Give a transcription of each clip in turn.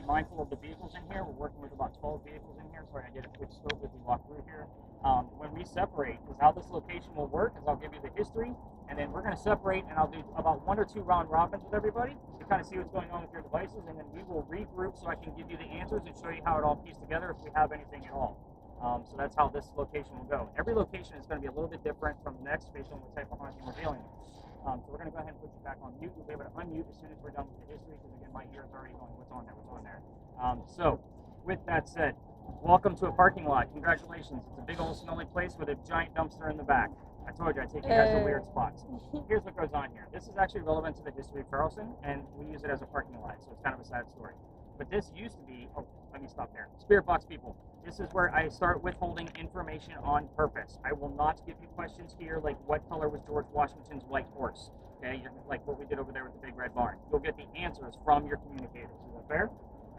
be mindful of the vehicles in here. We're working with about 12 vehicles in here. Sorry, I did a quick scope as we walk through here. When we separate, is how this location will work is I'll give you the history, and then we're going to separate, and I'll do about 1 or 2 round robins with everybody to kind of see what's going on with your devices, and then we will regroup so I can give you the answers and show you how it all pieced together if we have anything at all. So that's how this location will go. Every location is going to be a little bit different from the next based on what type of haunting we're dealing with. So we're going to go ahead and put you back on mute. You'll be able to unmute as soon as we're done with the history, because again, my ear is already going, what's on there, what's on there. So with that said, welcome to a parking lot. Congratulations. It's a big old smelly place with a giant dumpster in the back. I told you I'd take you guys to weird spots. Here's what goes on here. This is actually relevant to the history of Charleston, and we use it as a parking lot, so it's kind of a sad story. But this used to be, oh, let me stop there. Spirit box people, this is where I start withholding information on purpose. I will not give you questions here like what color was George Washington's white horse, okay? Like what we did over there with the big red barn. You'll get the answers from your communicators. Is that fair?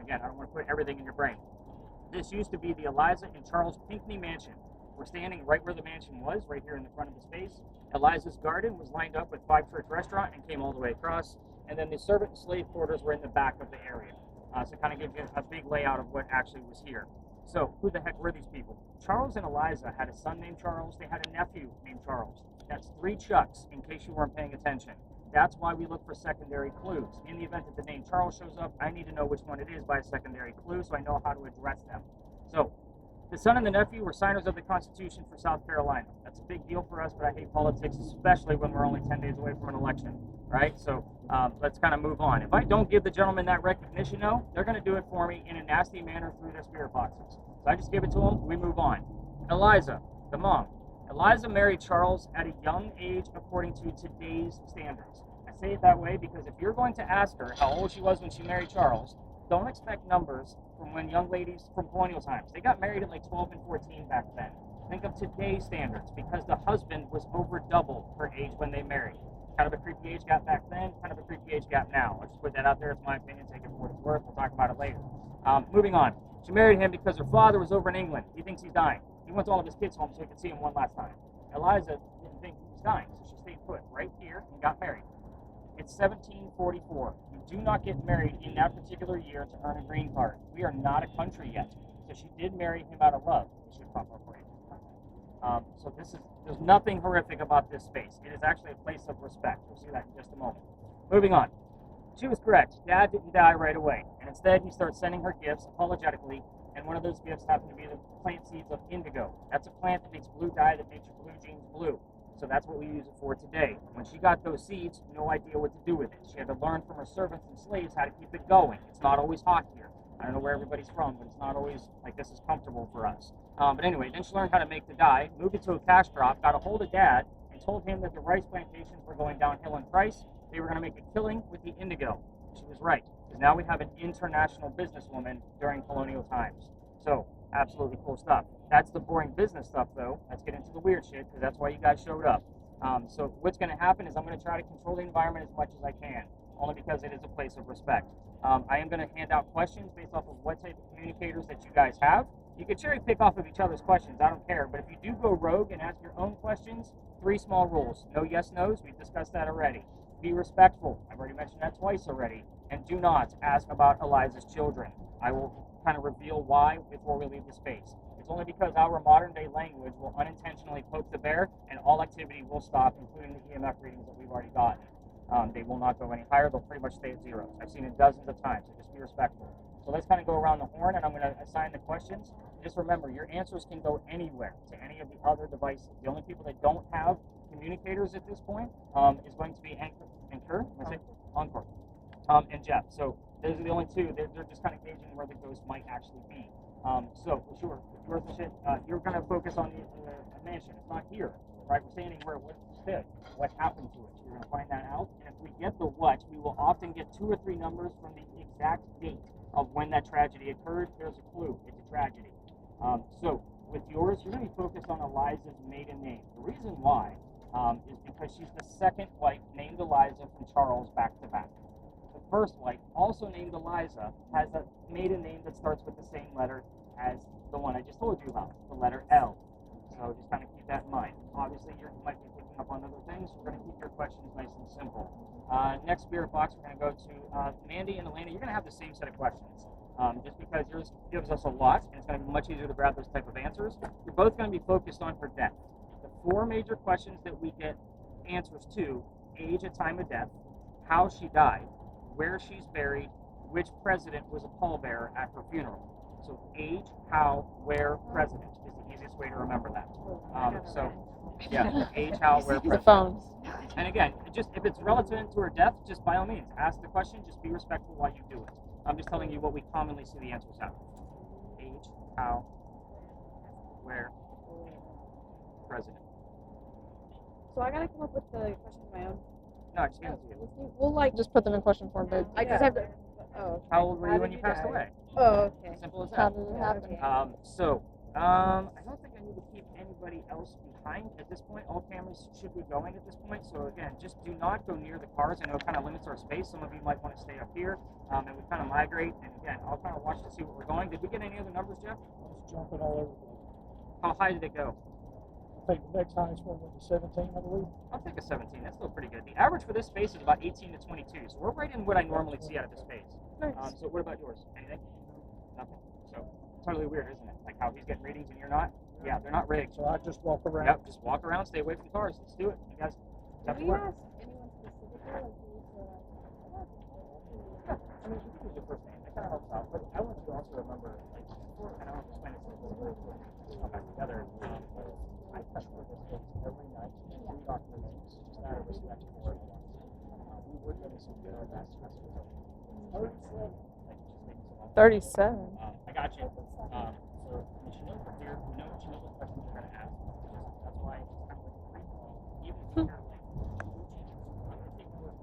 Again, I don't want to put everything in your brain. This used to be the Eliza and Charles Pinckney Mansion. We're standing right where the mansion was, right here in the front of the space. Eliza's garden was lined up with Five Church Restaurant and came all the way across. And then the servant and slave quarters were in the back of the area. So it kind of gives you a big layout of what actually was here. So who the heck were these people? Charles and Eliza had a son named Charles. They had a nephew named Charles. That's 3 Chucks, in case you weren't paying attention. That's why we look for secondary clues. In the event that the name Charles shows up, I need to know which one it is by a secondary clue so I know how to address them. So the son and the nephew were signers of the Constitution for South Carolina. That's a big deal for us, but I hate politics, especially when we're only 10 days away from an election, right? So let's kind of move on. If I don't give the gentleman that recognition, though, they're going to do it for me in a nasty manner through their spirit boxes. So I just give it to them, we move on. Eliza, the mom. Eliza married Charles at a young age according to today's standards. I say it that way because if you're going to ask her how old she was when she married Charles, don't expect numbers from when young ladies from colonial times. They got married at like 12 and 14 back then. Think of today's standards, because the husband was over double her age when they married. Kind of a creepy age gap back then, kind of a creepy age gap now. I'll just put that out there. It's my opinion. Take it for what it's worth. We'll talk about it later. Moving on. She married him because her father was over in England. He thinks he's dying. He wants all of his kids home so he can see him one last time. Eliza didn't think he was dying, so she stayed put right here and got married. It's 1744. You do not get married in that particular year to earn a green card. We are not a country yet. So she did marry him out of love. We should pop up for you. So there's nothing horrific about this space. It is actually a place of respect. We'll see that in just a moment. Moving on. She was correct. Dad didn't die right away. And instead, he starts sending her gifts apologetically. And one of those gifts happened to be the plant seeds of indigo. That's a plant that makes blue dye that makes your blue jeans blue. So that's what we use it for today. When she got those seeds, no idea what to do with it. She had to learn from her servants and slaves how to keep it going. It's not always hot here. I don't know where everybody's from, but it's not always like this is comfortable for us. But anyway, then she learned how to make the dye, moved it to a cash crop, got a hold of Dad, and told him that the rice plantations were going downhill in price. They were going to make a killing with the indigo. She was right, because now we have an international businesswoman during colonial times. So, absolutely cool stuff. That's the boring business stuff, though. Let's get into the weird shit, because that's why you guys showed up. So what's going to happen is I'm going to try to control the environment as much as I can, only because it is a place of respect. I am going to hand out questions based off of what type of communicators that you guys have. You can cherry pick off of each other's questions, I don't care, but if you do go rogue and ask your own questions, 3 small rules. No yes, no's, we've discussed that already. Be respectful, I've already mentioned that twice already. And do not ask about Eliza's children. I will kind of reveal why before we leave the space. It's only because our modern day language will unintentionally poke the bear and all activity will stop, including the EMF readings that we've already gotten. They will not go any higher, they'll pretty much stay at 0. I've seen it dozens of times, so just be respectful. So let's kind of go around the horn and I'm going to assign the questions. Just remember, your answers can go anywhere to any of the other devices. The only people that don't have communicators at this point is going to be Encore, and Jeff. So those are the only 2. They're just kind of gauging where the ghost might actually be. So sure, you're going to focus on the mansion. It's not here, right? We're standing where it stood. What happened to it? You're going to find that out. And if we get the what, we will often get 2 or 3 numbers from the exact date of when that tragedy occurred. There's a clue. It's a tragedy. So with yours, you're going to be focused on Eliza's maiden name. The reason why is because she's the second wife named Eliza from Charles back to back. The first wife, also named Eliza, has a maiden name that starts with the same letter as the one I just told you about, the letter L. So just kind of keep that in mind. Obviously, you might be picking up on other things. We're going to keep your questions nice and simple. Next spirit box, we're going to go to Mandy and Elayna. You're going to have the same set of questions. just because yours gives us a lot, and it's going to be much easier to grab those type of answers. You're both going to be focused on her death. The 4 major questions that we get answers to: age at time of death, how she died, where she's buried, which president was a pallbearer at her funeral. So age, how, where, president is the easiest way to remember that. Age, how, where, The president. phones. And again, just if it's relevant to her death, just by all means, ask the question. Just be respectful while you do it. I'm just telling you what we commonly see the answers out. Age, how, where, president. So I gotta come up with the question of my own. No, I just gave it to you. We'll like. Just put them in question form, babe. I just have to. Oh. Okay. How old were How you when did you passed die? away? Oh, okay. Simple as How that. did it happen? Okay. I don't think I need to keep anybody else behind at this point. All cameras should be going at this point. So again, just do not go near the cars. I know it kind of limits our space. Some of you might want to stay up here, and we kind of migrate. And again, I'll kind of watch to see where we're going. Did we get any other numbers, Jeff? I was jumping all over the place. How high did it go? I think the next highest one went to 17, I believe. I'll take a 17. That's still pretty good. The average for this space is about 18 to 22. So we're right in what I normally see out of this space. Nice. So what about yours? Anything? Nothing. So totally weird, isn't it? Like how he's getting readings and you're not? Yeah, they're not rigged. So I just walk around. Yep, just walk around, stay away from the cars. Let's do it. You guys have to Did we work. ask anyone specifically? Like, Yeah, I mean, you can use your first name. That kind of helps out. But I want you to also remember, like, before, and I'll explain it to you before we come back together. I touch for this space every night and we document it. Just out of respect for it. We would give you some good or bad messages. 37. I got you. So she knows we're here. We know she knows what questions we're going to ask. That's why it's kind of like free flow. Even if you're like, I'm going to take more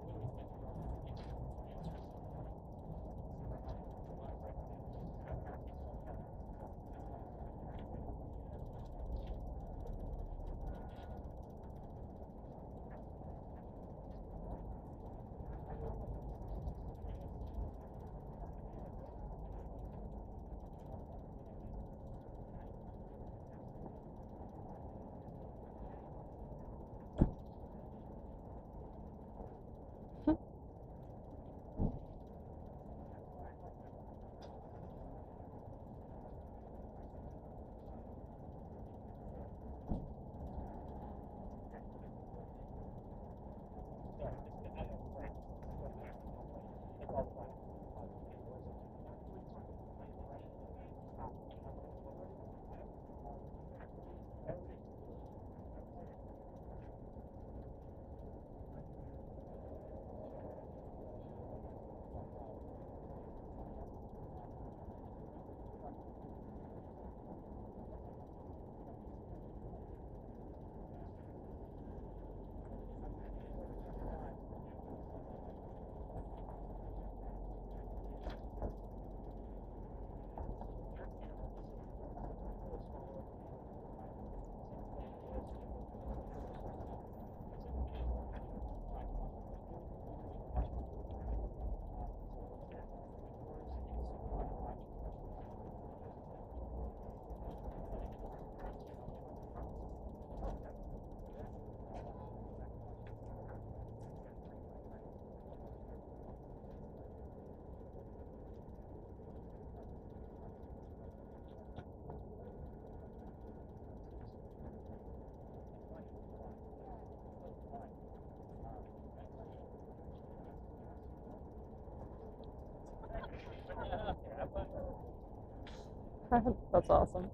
That's awesome.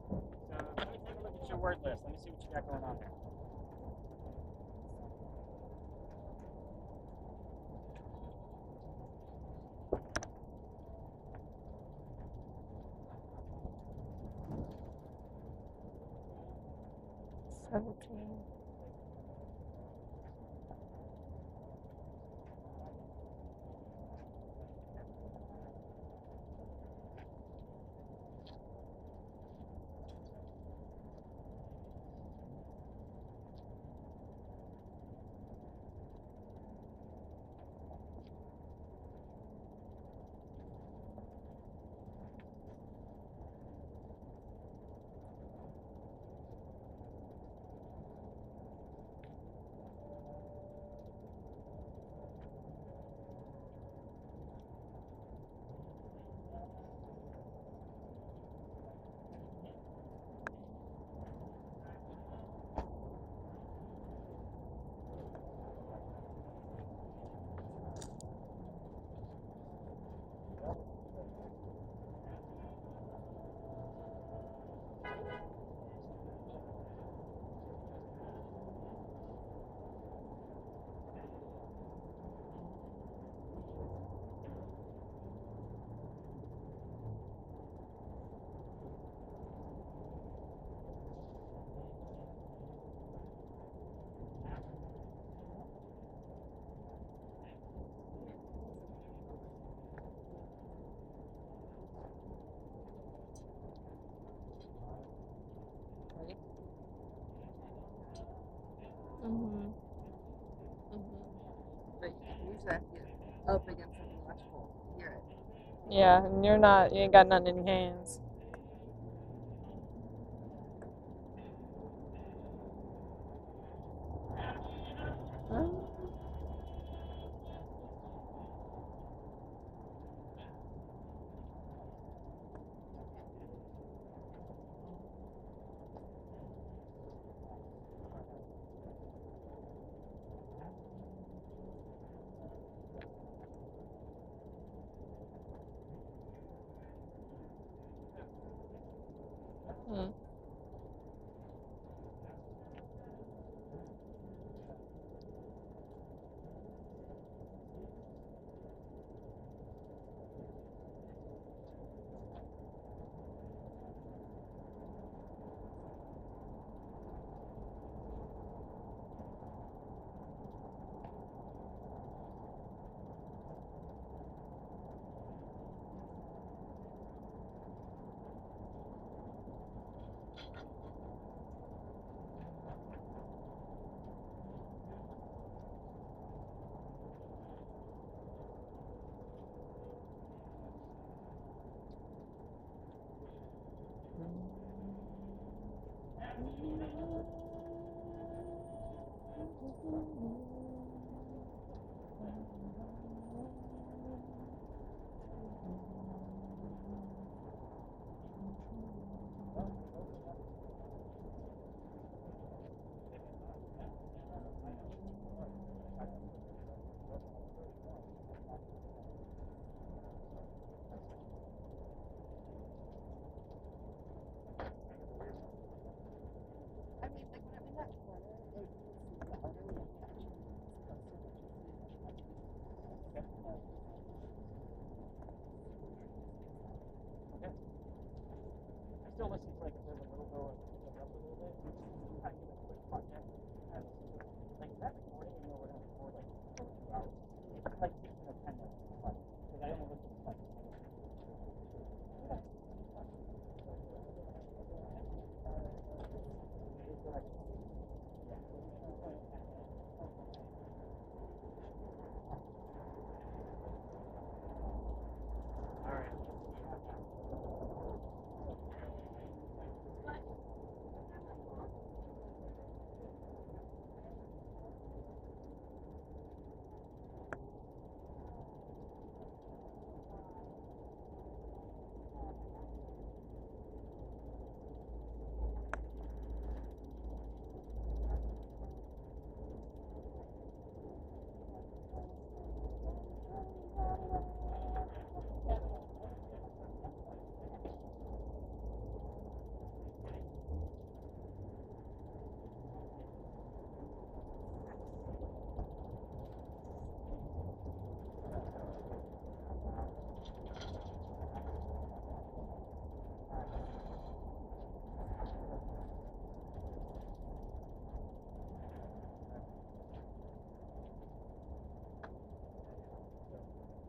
So let me take a look at your word list. Let me see what you got going on there. Yeah, and you ain't got nothing in your hands. Hmm. I mean, like when I'm in that corner, like you can see the elderly and the Okay. I still listen to like if there's a little bit up a little bit. Kind of give it a quick podcast. Like that recording, even though we're gonna record like for 2 hours, it's like 10 minutes. Because I only listen to like. All right.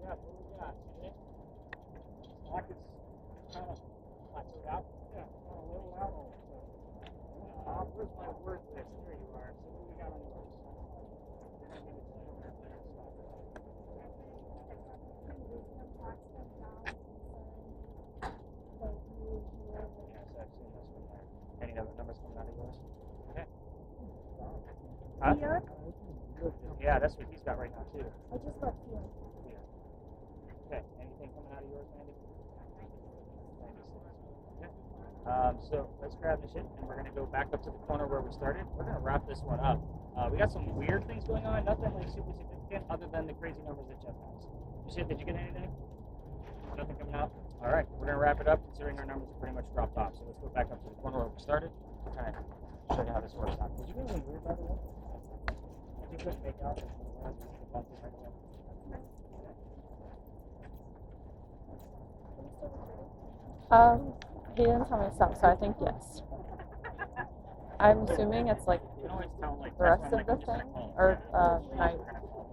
Yeah, what do we got? Stock is kind of plateaued out. Yeah, a little out. Where's my word list? There you are. So what do we got on yours? Yes, I've seen this one there. Any other numbers coming out of yours? Okay. Huh? Here? Yeah, that's what he's got right now too. I just got here. Okay. Anything coming out of yours, Mandy? 96. Okay. So let's grab Nishit and we're gonna go back up to the corner where we started. We're gonna wrap this one up. We got some weird things going on. Nothing like super significant other than the crazy numbers that Jeff has. Nishit, did you get anything? Nothing coming out? All right. We're gonna wrap it up considering our numbers are pretty much dropped off. So let's go back up to the corner where we started. I'll try and show you how this works out. Did you get anything weird by the way? You couldn't make out the bumping right away. He didn't tell me to stop, so I think yes. I'm assuming it's like You can always tell like the rest of the thing, or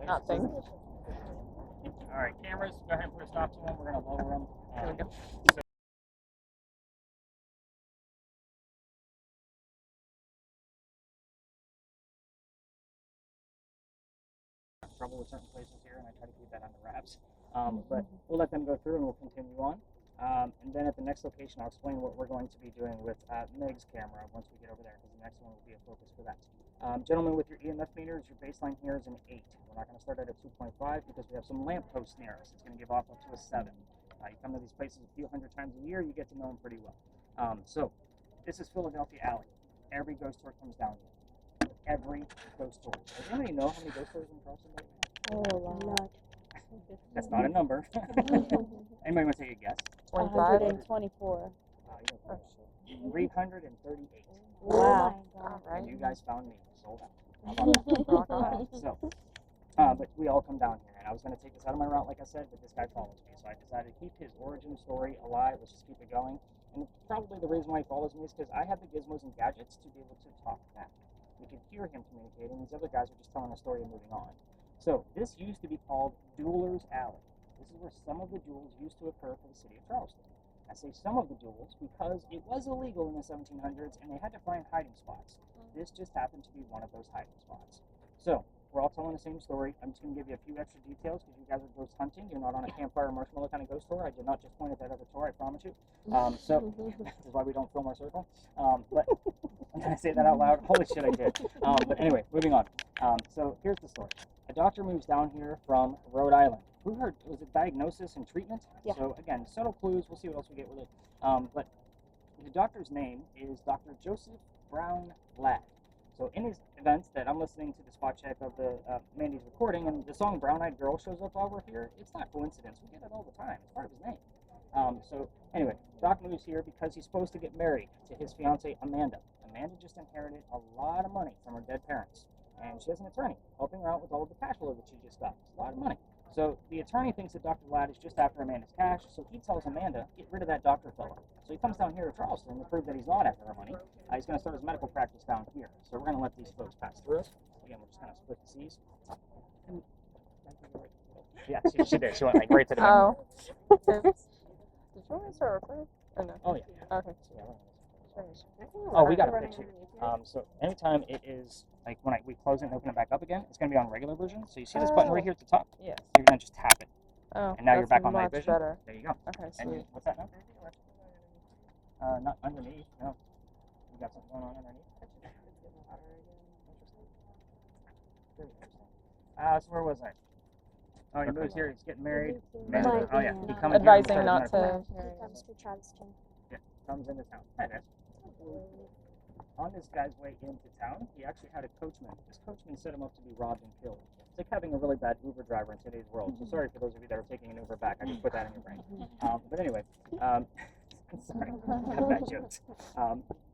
not thing. All right, cameras. Go ahead and put a stop to them. We're gonna lower them. There we go. Trouble with certain places here, and I try to keep that under wraps. But we'll let them go through and we'll continue on. And then at the next location, I'll explain what we're going to be doing with Meg's camera once we get over there, because the next one will be a focus for that. Gentlemen, with your EMF meters, your baseline here is an 8. We're not going to start at a 2.5 because we have some lamp posts near us. It's going to give off up to a 7. You come to these places a few hundred times a year, you get to know them pretty well. So this is Philadelphia Alley. Every ghost tour comes down here. Every ghost tour. Does anybody know how many ghost tours in Charleston? Oh, wow. That's not a number. Anybody want to take a guess? 25. 124. Oh, shit. 338. Wow. All And right. you guys found me. Sold out. How about that? Rock on. So, but we all come down here, and I was going to take this out of my route, like I said, but this guy follows me, so I decided to keep his origin story alive. Let's just keep it going. And probably the reason why he follows me is because I have the gizmos and gadgets to be able to talk back. We can hear him communicating. These other guys are just telling a story and moving on. So this used to be called Dueller's Alley. This is where some of the duels used to occur for the city of Charleston. I say some of the duels because it was illegal in the 1700s and they had to find hiding spots. This just happened to be one of those hiding spots. So we're all telling the same story. I'm just going to give you a few extra details because you guys are ghost hunting. You're not on a campfire marshmallow kind of ghost tour. I did not just point at that other tour, I promise you. So this is why we don't film our circle. But did I say that out loud? Holy shit, I did. But anyway, moving on. So here's the story. A doctor moves down here from Rhode Island. Who heard? Was it diagnosis and treatment? Yeah. So again, subtle clues. We'll see what else we get with it. But the doctor's name is Dr. Joseph Brown Ladd. So in his events that I'm listening to the spot check of the Mandy's recording, and the song Brown Eyed Girl shows up while we're here, it's not coincidence. We get it all the time. It's part of his name. So anyway, Doc moves here because he's supposed to get married to his fiancee Amanda. Amanda just inherited a lot of money from her dead parents, and she has an attorney helping her out with all of the cash flow that she just got. It's a lot of money. So the attorney thinks that Dr. Ladd is just after Amanda's cash, so he tells Amanda, get rid of that doctor fellow. So he comes down here to Charleston to prove that he's not after her money. He's going to start his medical practice down here. So we're going to let these folks pass through us. Again, we'll just kind of split the seas. Yeah, she did. She went like right to the middle. Oh. Did you want to start recording? Or no? Oh, yeah. Okay. So, oh, we got a picture. So anytime it is, like when we close it and open it back up again, it's going to be on regular version. So you see this button right here at the top? Yes. You're going to just tap it. Oh, And now you're that's back on night much vision. better. There you go. Okay, And sweet. what's that now? Not underneath. No. You got something going on underneath? Very interesting. So where was I? Oh, he moves here. He's getting married. Might Oh, yeah. be, He yeah. comes here and Advising starts not medical to. He comes to Charleston. comes into town. Hi, guys. On this guy's way into town, he actually had a coachman. This coachman set him up to be robbed and killed. It's like having a really bad Uber driver in today's world. So sorry for those of you that are taking an Uber back. I just put that in your brain. But anyway, sorry, got bad jokes.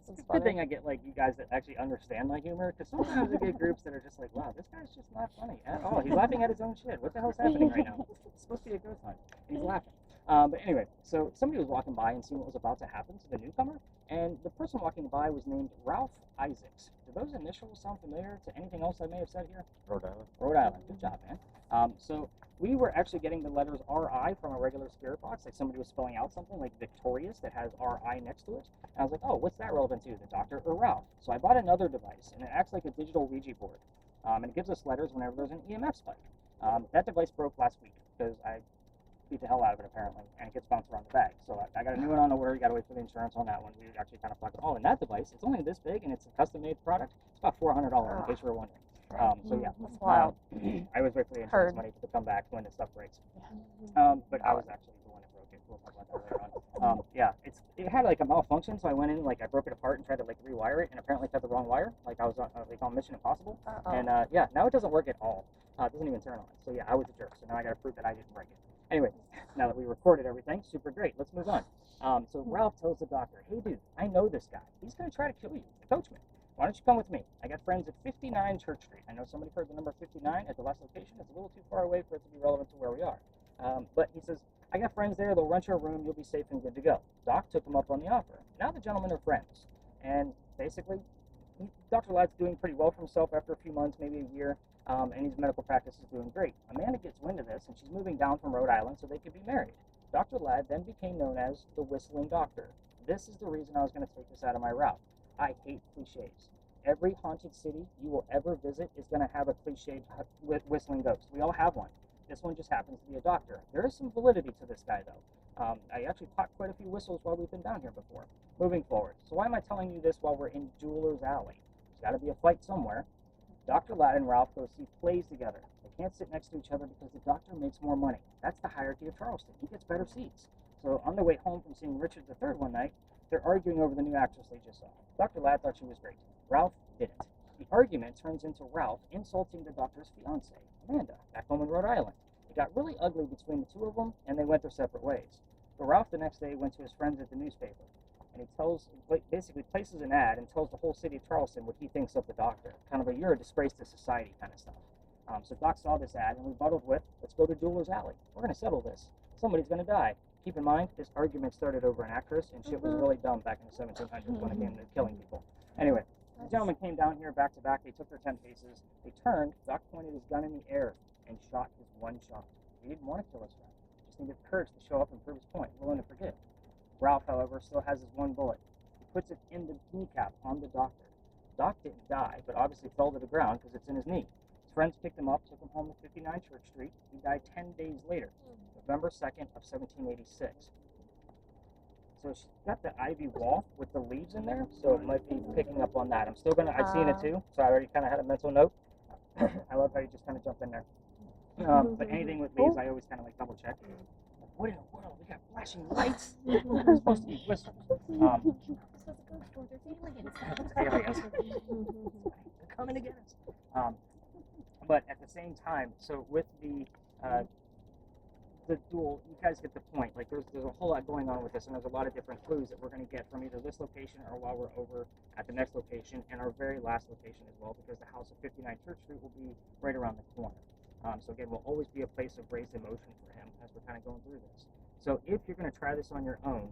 It's a good thing I get like you guys that actually understand my humor, because sometimes I get groups that are just like, wow, this guy's just not funny at all. He's laughing at his own shit. What the hell's happening right now? It's supposed to be a ghost hunt. And he's laughing. But anyway, so somebody was walking by and seeing what was about to happen to the newcomer, and the person walking by was named Ralph Isaacs. Do those initials sound familiar to anything else I may have said here? Rhode Island. Rhode Island. Good job, man. So we were actually getting the letters RI from a regular spirit box, like somebody was spelling out something like Victorious that has RI next to it. And I was like, oh, what's that relevant to, the doctor or Ralph? So I bought another device, and it acts like a digital Ouija board. And it gives us letters whenever there's an EMF spike. That device broke last week because I beat the hell out of it apparently, and it gets bounced around the bag. So I got a new one on the order. You got to wait for the insurance on that one. We actually kind of fucked it all. And that device, it's only this big, and it's a custom-made product. It's about $400 in case you were wondering. So yeah, That's wild. I always wait for the insurance money to come back when the stuff breaks. But I was actually the one that broke it. We'll talk about that later on. Yeah, it had like a malfunction, so I went in, like I broke it apart and tried to like rewire it, and apparently cut the wrong wire. Like I was on Mission Impossible. And yeah, now it doesn't work at all. It doesn't even turn on. So yeah, I was a jerk. So now I got to prove that I didn't break it. Anyway, now that we recorded everything, super great. Let's move on. So Ralph tells the doctor, hey dude, I know this guy. He's going to try to kill you, the coachman. Why don't you come with me? I got friends at 59 Church Street. I know somebody heard the number 59 at the last location. It's a little too far away for it to be relevant to where we are. But he says, I got friends there. They'll rent you a room. You'll be safe and good to go. Doc took him up on the offer. Now the gentlemen are friends. And basically, Dr. Ladd's doing pretty well for himself after a few months, maybe a year. And his medical practice is doing great. Amanda gets wind of this, and she's moving down from Rhode Island so they could be married. Dr. Ladd then became known as the Whistling Doctor. This is the reason I was going to take this out of my route. I hate cliches. Every haunted city you will ever visit is going to have a cliched whistling ghost. We all have one. This one just happens to be a doctor. There is some validity to this guy, though. I actually popped quite a few whistles while we've been down here before. Moving forward. So why am I telling you this while we're in Jeweler's Alley? There's got to be a fight somewhere. Dr. Ladd and Ralph go see plays together. They can't sit next to each other because the doctor makes more money. That's the hierarchy of Charleston. He gets better seats. So on their way home from seeing Richard III one night, they're arguing over the new actress they just saw. Dr. Ladd thought she was great. Ralph didn't. The argument turns into Ralph insulting the doctor's fiancée, Amanda, back home in Rhode Island. It got really ugly between the two of them, and they went their separate ways. But Ralph the next day went to his friends at the newspaper, and he basically places an ad and tells the whole city of Charleston what he thinks of the doctor. Kind of a you're a disgrace to society kind of stuff. So Doc saw this ad and rebutted with, let's go to Jeweler's Alley. We're going to settle this. Somebody's going to die. Keep in mind, this argument started over an actress, and shit was really dumb back in the 1700s when it came to killing people. Anyway, the gentleman came down here back to back. They took their 10 paces. They turned. Doc pointed his gun in the air and shot his one shot. He didn't want to kill his friend. Just needed courage to show up and prove his point, willing to forgive. Ralph, however, still has his one bullet. He puts it in the kneecap on the doctor. Doc didn't die, but obviously fell to the ground because it's in his knee. His friends picked him up, took him home to 59 Church Street. He died 10 days later, November 2nd of 1786. So she's got the ivy wall with the leaves in there, so it might be picking up on that. I've seen it too, so I already kind of had a mental note. I love how you just kind of jumped in there. But anything with leaves, I always kind of like double check. What in the world? We got flashing lights. They're supposed to be whistles. It's aliens. They're coming to get us. But at the same time, so with the duel, you guys get the point. Like there's a whole lot going on with this, and there's a lot of different clues that we're going to get from either this location or while we're over at the next location and our very last location as well, because the house at 59 Church Street will be right around the corner. So again, will always be a place of raised emotion for him as we're kind of going through this. So if you're going to try this on your own,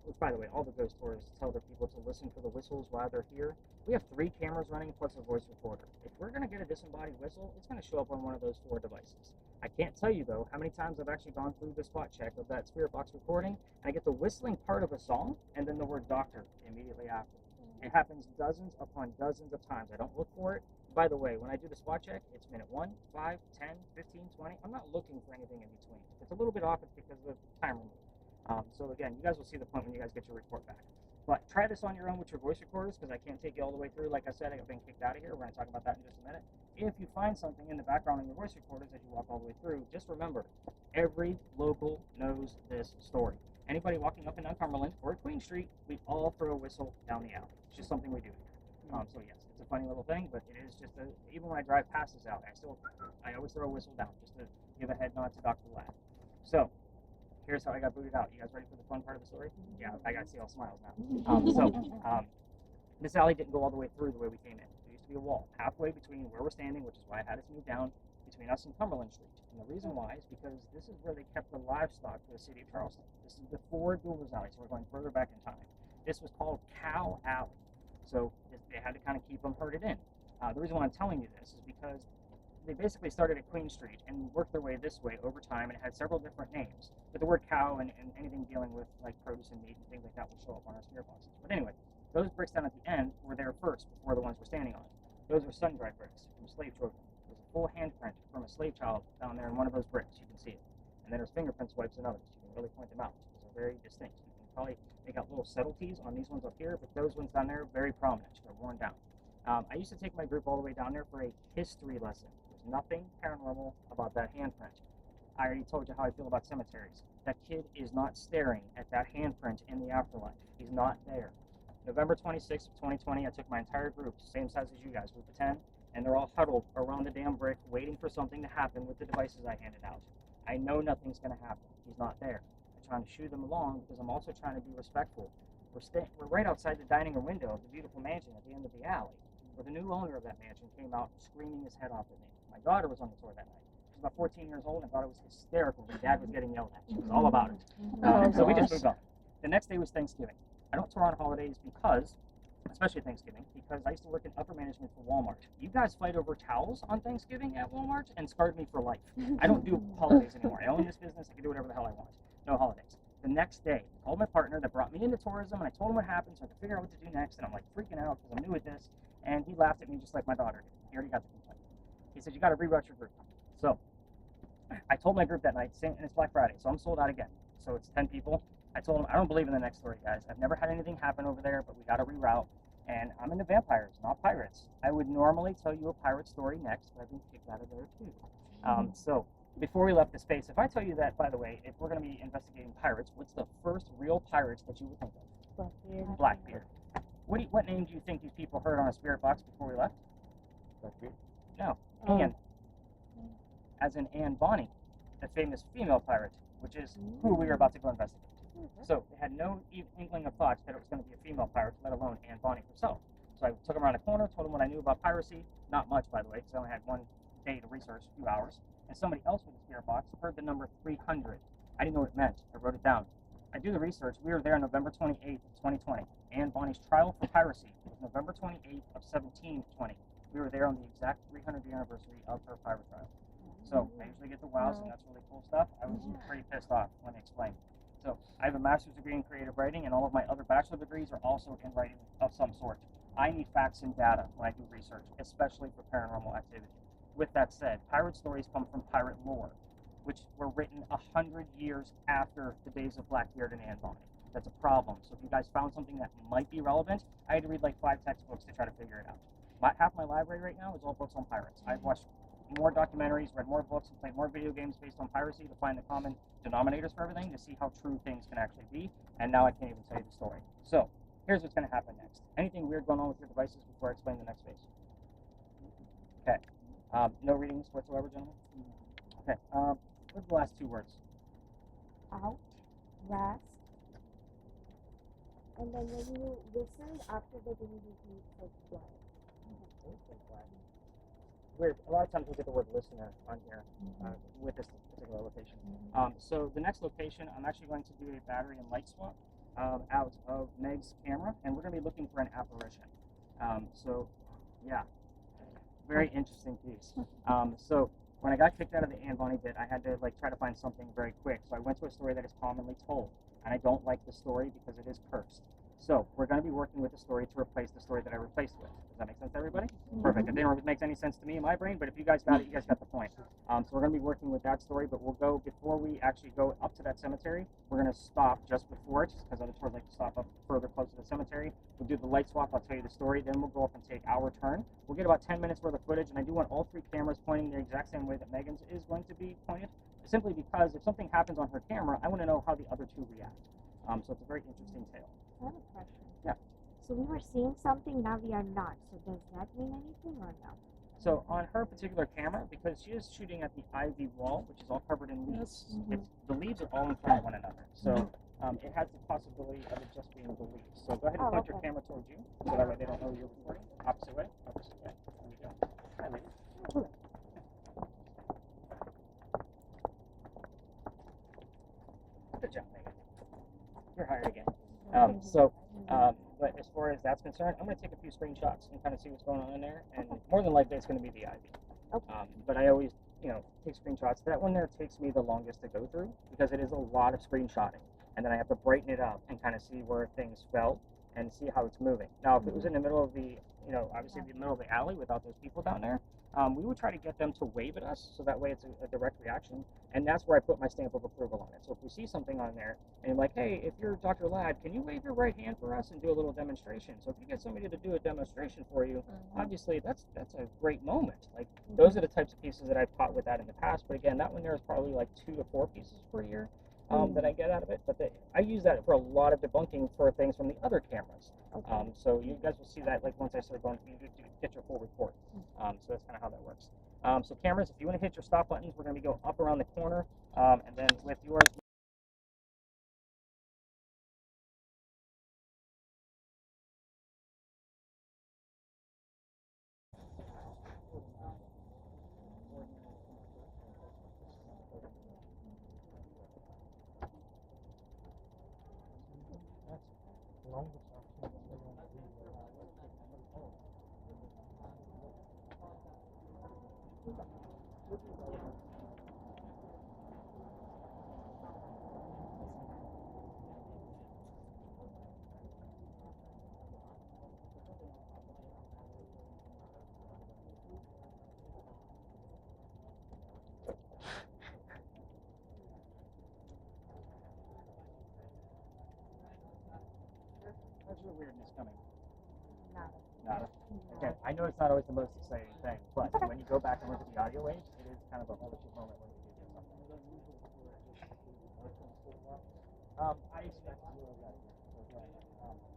which by the way, all the ghost tours tell their people to listen for the whistles while they're here. We have 3 cameras running plus a voice recorder. If we're going to get a disembodied whistle, it's going to show up on one of those 4 devices. I can't tell you though how many times I've actually gone through the spot check of that spirit box recording, and I get the whistling part of a song and then the word doctor immediately after. It happens dozens upon dozens of times. I don't look for it. By the way, when I do the spot check, it's minute 1, 5, 10, 15, 20. I'm not looking for anything in between. If it's a little bit off, it's because of the time removed. So again, you guys will see the point when you guys get your report back. But try this on your own with your voice recorders, because I can't take you all the way through. Like I said, I've been kicked out of here. We're going to talk about that in just a minute. If you find something in the background on your voice recorders as you walk all the way through, just remember, every local knows this story. Anybody walking up and down Cumberland or at Queen Street, we all throw a whistle down the alley. It's just something we do. So yes, it's a funny little thing, but it is just even when I drive past this alley, I always throw a whistle down just to give a head nod to Dr. Ladd. So here's how I got booted out. You guys ready for the fun part of the story? Yeah, I got to see all smiles now. This alley didn't go all the way through the way we came in. There used to be a wall halfway between where we're standing, which is why I had us move down, between us and Cumberland Street. And the reason why is because this is where they kept the livestock for the city of Charleston. This is before Jeweler's Alley, so we're going further back in time. This was called Cow Alley. So they had to kind of keep them herded in. The reason why I'm telling you this is because they basically started at Queen Street and worked their way this way over time, and it had several different names. But the word cow and anything dealing with like produce and meat and things like that will show up on our spirit boxes. But anyway, those bricks down at the end were there first before the ones we're standing on. Those were sun-dried bricks from slave children. There's a full handprint from a slave child down there in one of those bricks. You can see it. And then there's fingerprint swipes and others. You can really point them out. Those are very distinct. You can probably make out little subtleties on these ones up here, but those ones down there are very prominent. They're worn down. I used to take my group all the way down there for a history lesson. There's nothing paranormal about that handprint. I already told you how I feel about cemeteries. That kid is not staring at that handprint in the afterlife. He's not there. November 26th of 2020, I took my entire group, same size as you guys, group of 10, and they're all huddled around the damn brick waiting for something to happen with the devices I handed out. I know nothing's going to happen. He's not there. I'm trying to shoo them along because I'm also trying to be respectful. We're right outside the dining room window of the beautiful mansion at the end of the alley, where the new owner of that mansion came out screaming his head off at me. My daughter was on the tour that night. She was about 14 years old and thought it was hysterical that Dad was getting yelled at. She was all about it. So we just moved on. The next day was Thanksgiving. I don't tour on holidays because, especially Thanksgiving, because I used to work in upper management for Walmart. You guys fight over towels on Thanksgiving at Walmart and scarred me for life. I don't do holidays anymore. I own this business. I can do whatever the hell I want. No holidays. The next day, I called my partner that brought me into tourism, and I told him what happened so I could figure out what to do next, and I'm like freaking out because I'm new at this, and he laughed at me just like my daughter did. He already got the complaint. He said, you got to reroute your group. So I told my group that night, and it's Black Friday, so I'm sold out again. So it's 10 people. I told them, I don't believe in the next story, guys. I've never had anything happen over there, but we got to reroute. And I'm into vampires, not pirates. I would normally tell you a pirate story next, but I've been kicked out of there too. So before we left the space, if I tell you that, by the way, if we're going to be investigating pirates, what's the first real pirates that you would think of? Blackbeard. Blackbeard. What name do you think these people heard on a spirit box before we left? Blackbeard? No. Anne. As in Anne Bonny, the famous female pirate, which is who we are about to go investigate. So they had no inkling of thought that it was going to be a female pirate, let alone Anne Bonny herself. So I took him around the corner, told him what I knew about piracy. Not much, by the way, because I only had 1 day to research, a few hours. And somebody else with a spirit box heard the number 300. I didn't know what it meant. I wrote it down. I do the research. We were there on November 28th of 2020. Anne Bonny's trial for piracy was November 28th of 1720. We were there on the exact 300th anniversary of her pirate trial. So I usually get the wows, and that's really cool stuff. I was pretty pissed off when they explained. So I have a master's degree in creative writing, and all of my other bachelor degrees are also in writing of some sort. I need facts and data when I do research, especially for paranormal activity. With that said, pirate stories come from pirate lore, which were written 100 years after the days of Blackbeard and Anne Bonny. That's a problem. So if you guys found something that might be relevant, I had to read like 5 textbooks to try to figure it out. Half my library right now is all books on pirates. I've watched more documentaries, read more books, and played more video games based on piracy to find the common denominators for everything, to see how true things can actually be. And now I can't even tell you the story. So here's what's going to happen next. Anything weird going on with your devices before I explain the next phase? Okay. No readings whatsoever, gentlemen? Okay. What are the last 2 words? Out, rest, and then when you listened after the DVD, you said blood. Weird. A lot of times we get the word listener on here with this particular location. So the next location, I'm actually going to do a battery and light swap out of Meg's camera, and we're going to be looking for an apparition. So, yeah, very interesting piece. So when I got kicked out of the Anne Bonny bit, I had to try to find something very quick. So I went to a story that is commonly told, and I don't like the story because it is cursed. So we're going to be working with the story to replace the story that I replaced with. Does that make sense to everybody? Perfect. It didn't make any sense to me in my brain, but if you guys got it, you guys got the point. So we're going to be working with that story, but we'll go, before we actually go up to that cemetery, we're going to stop just before it, because other tours like to stop up further close to the cemetery. We'll do the light swap, I'll tell you the story, then we'll go up and take our turn. We'll get about 10 minutes worth of footage, and I do want all 3 cameras pointing the exact same way that Megan's is going to be pointed, simply because if something happens on her camera, I want to know how the other 2 react. So it's a very interesting tale. I have a question. Yeah. So we were seeing something, now we are not. So does that mean anything or no? So on her particular camera, because she is shooting at the ivy wall, which is all covered in leaves, the leaves are all in front of one another. So it has the possibility of it just being the leaves. So go ahead and point your camera towards you, so that way they don't know you're recording. Opposite way, opposite way. There you go. Hi, lady. Good job, Megan. You're hired again. But as far as that's concerned, I'm going to take a few screenshots and kind of see what's going on in there. And more than likely, it's going to be the ivy. But I always, take screenshots. That one there takes me the longest to go through because it is a lot of screenshotting. And then I have to brighten it up and kind of see where things fell and see how it's moving. Now, if it was in the middle of the, obviously the middle of the alley without those people down there, we would try to get them to wave at us, so that way it's a direct reaction, and that's where I put my stamp of approval on it. So if we see something on there, and you're like, hey, if you're Dr. Ladd, can you wave your right hand for us and do a little demonstration? So if you get somebody to do a demonstration for you, obviously that's a great moment. Those are the types of pieces that I've caught with that in the past, but again, that one there is probably 2 to 4 pieces per year that I get out of it, but I use that for a lot of debunking for things from the other cameras. So you guys will see that once I start going, you get your full report. So that's kind of how that works. So cameras, if you want to hit your stop buttons, we're going to go up around the corner, and then with yours. the weirdness coming? Nada. Nada. Okay, I know it's not always the most exciting thing, but when you go back and look at the audio waves, it is kind of a holy shit moment when you do get something. I expect zero that. So again,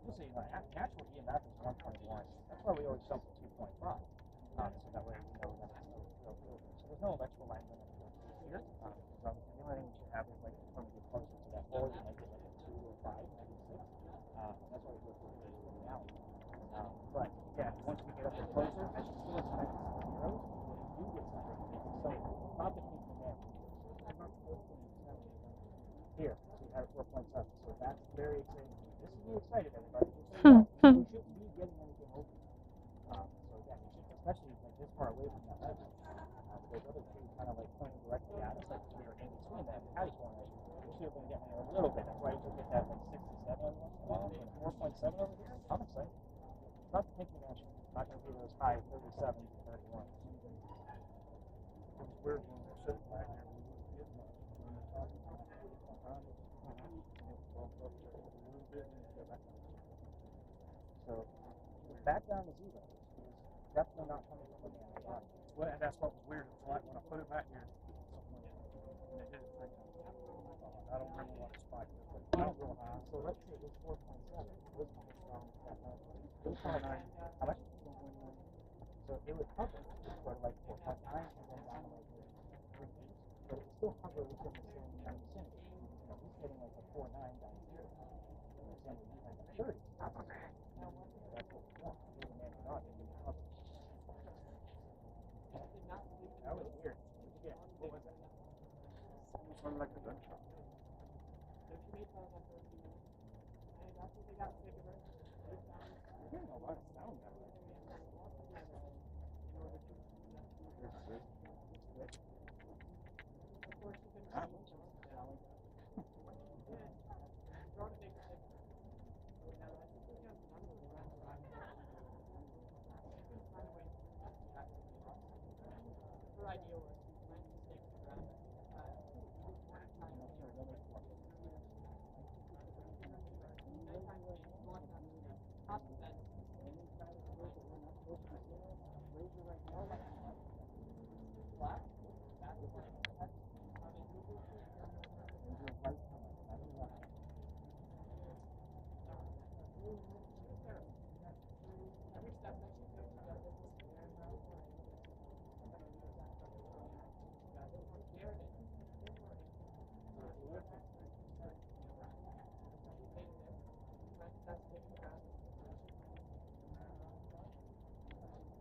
just so you know, natural EMF is 1.1. That's why we always jump to 2.5. So that way we know that it's no real filter. So there's no electrical line running here. So the only thing we should have is like when we get closer to that hole, you might get like a 2 or 5, maybe 6. That's why we go through the reality. But yeah, once we get up there closer, as you see us connect to the zeros, when you do get something, it's exciting. Not the peak from there. Here, so you have 4.7. So that's very exciting. This is me excited, everybody. Just so you know, you shouldn't be getting anything over. So again, you should, especially like this far away from that ledge. Those other two kind of like pointing directly at us, like we were in between them, catty corners. You should have been getting a little bit. That's why you should get that like 67 and 4.7 over here. I'm excited. It's not the pink dimension. It's not going to be those high 37 to 31. It's weird when we're sitting back there, we wouldn't get much. When we're talking about it, it's behind us, and it's bump up there a little bit, and it's go back down. So we're back down to zero. It's definitely not coming from the man. Well, and that's what was weird. It's like when I put it back here, something went wrong. And it did it 3 times. I don't remember what the spike was, but it went real high. So let's say it's 4.7. This comes from that 3.9. How much? So it would hover for like 4.9 and then down to like 3.8. But it would still hover within the same vicinity. You know, he's getting like a 4.9 down here. And the same with like a 30. That's what we want. We're the man and dog. That was weird. What'd you get? What was that? It sounded like a gunshot. You're getting a lot of sound that way.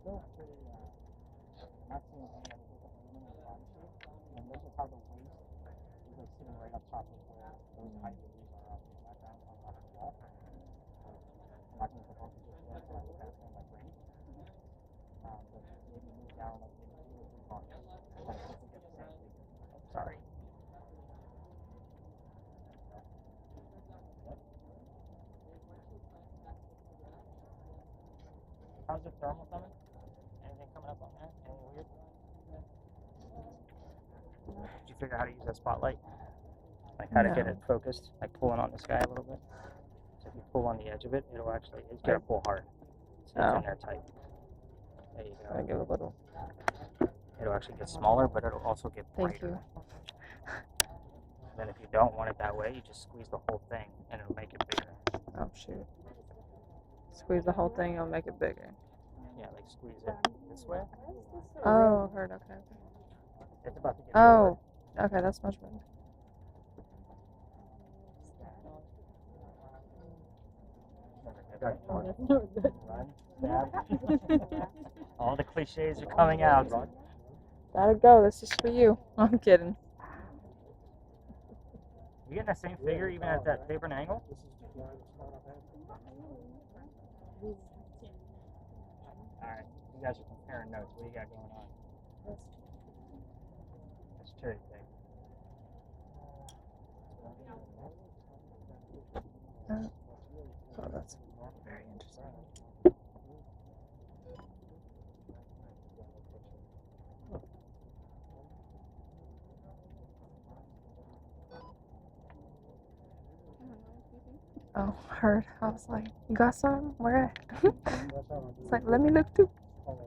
Still pretty, not seeing any other different movement in the body shape. And this is how the waist is like sitting right up top of where those high figures are up in the background on top of the wall. So I'm not going to propose to just like that with that thing like brain. But maybe move down like maybe 2 or 3 bars. And kind of see if we get the same figure. Sorry. How's the thermal coming? Anything coming up on that? Anything weird? Did you figure out how to use that spotlight? Like how to get No. it focused? Like pulling on the sky a little bit? So if you pull on the edge of it, it'll actually, it's gonna pull hard. So it's in there tight. There you I go. give a little. It'll actually get smaller, but it'll also get Thank brighter. you. Then if you don't want it that way, you just squeeze the whole thing and it'll make it bigger. Oh shoot. Squeeze the whole thing, it'll make it bigger. Yeah, like squeeze it this way. Oh, heard. Okay. It's about to get Oh, okay. That's much better. Run, stab. All the cliches are coming out. Gotta go. This is for you. I'm kidding. You getting the same figure even at that tapered angle? This is the brightest one I've had. Alright, you guys are comparing notes. What do you got going on? That's cherry pick. Oh, that's very interesting. Oh. know, heard. I was like, you got some? Where at? That's all It's like, let me look too. Elayna,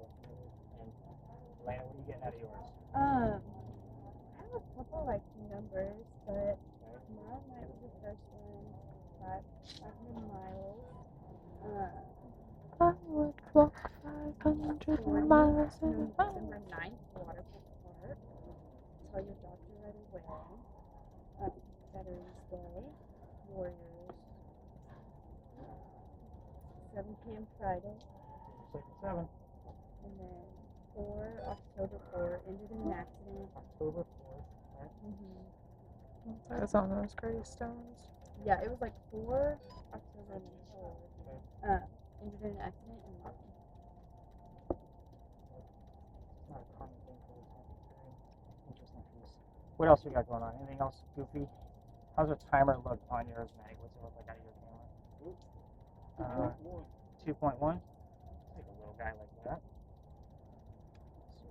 what are you getting out of yours? I have a couple like numbers, but tomorrow night was the first one. 500 miles. I would walk 500 miles in a mile. November 9th, Waterfall Park. Tell your doctor right away. Veterans Day, Warriors. 7 p.m. Friday, 6 and 7. and then October 4, injured in an accident. October 4th. Right? Mm-hmm. It was on those gravestones. Yeah, it was like 4 October and then 4. Injured in an accident and Not a common thing for this one. Very interesting piece. What else we got going on? Anything else goofy? How's our timer look on yours, Mandy? What's it look like out of your camera? 2.1. Take a little guy like that. So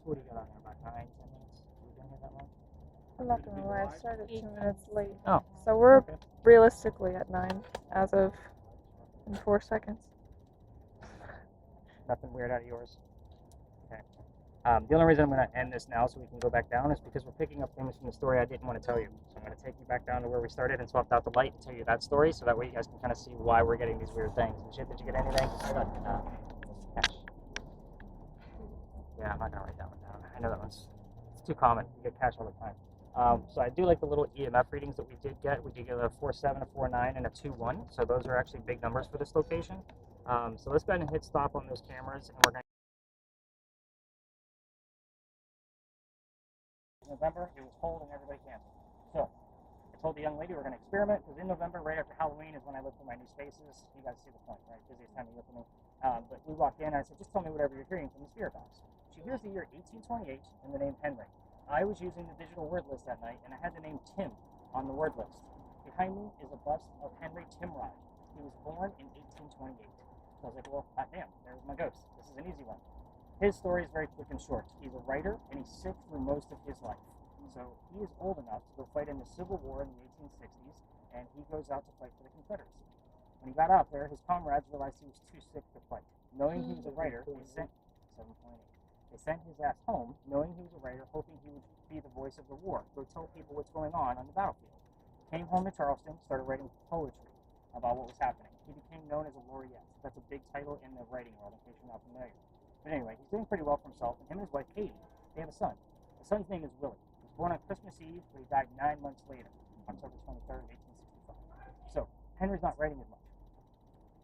what do you got on there? About 9, 10 minutes? We've been here that long? I'm not gonna lie, I started 2 minutes late. Oh. So we're Okay. realistically at 9 as of in 4 seconds. Nothing weird out of yours? Okay. The only reason I'm going to end this now so we can go back down is because we're picking up things from the story I didn't want to tell you. So I'm going to take you back down to where we started and swapped out the light and tell you that story so that way you guys can kind of see why we're getting these weird things. Nishit, did you get anything? Cash. Yeah, I'm not going to write that one down. I know that one's it's too common. You get cash all the time. So I do like the little EMF readings that we did get. We did get a 4.7, a 4.9, and a 2.1. So those are actually big numbers for this location. So let's go ahead and hit stop on those cameras, and we're going to November, it was cold and everybody canceled. So I told the young lady we're going to experiment because in November, right after Halloween, is when I look for my new spaces. You guys see the point, right? Busiest time to look for me. But we walked in and I said, just tell me whatever you're hearing from the spirit box. She hears the year 1828 and the name Henry. I was using the digital word list that night and I had the name Tim on the word list. Behind me is a bust of Henry Timrod. He was born in 1828. So I was like, well, hot damn, there's my ghost. This is an easy one. His story is very quick and short. He's a writer, and he's sick through most of his life. So he is old enough to go fight in the Civil War in the 1860s, and he goes out to fight for the Confederacy. When he got out there, his comrades realized he was too sick to fight. Knowing he was a writer, they sent 7.8. They sent his ass home, knowing he was a writer, hoping he would be the voice of the war, go tell people what's going on the battlefield. Came home to Charleston, started writing poetry about what was happening. He became known as a laureate. That's a big title in the writing world, in case you're not familiar. But anyway, he's doing pretty well for himself, and him and his wife, Katie, they have a son. The son's name is Willie. He was born on Christmas Eve, but he died 9 months later, October 23rd, 1865. So, Henry's not writing as much.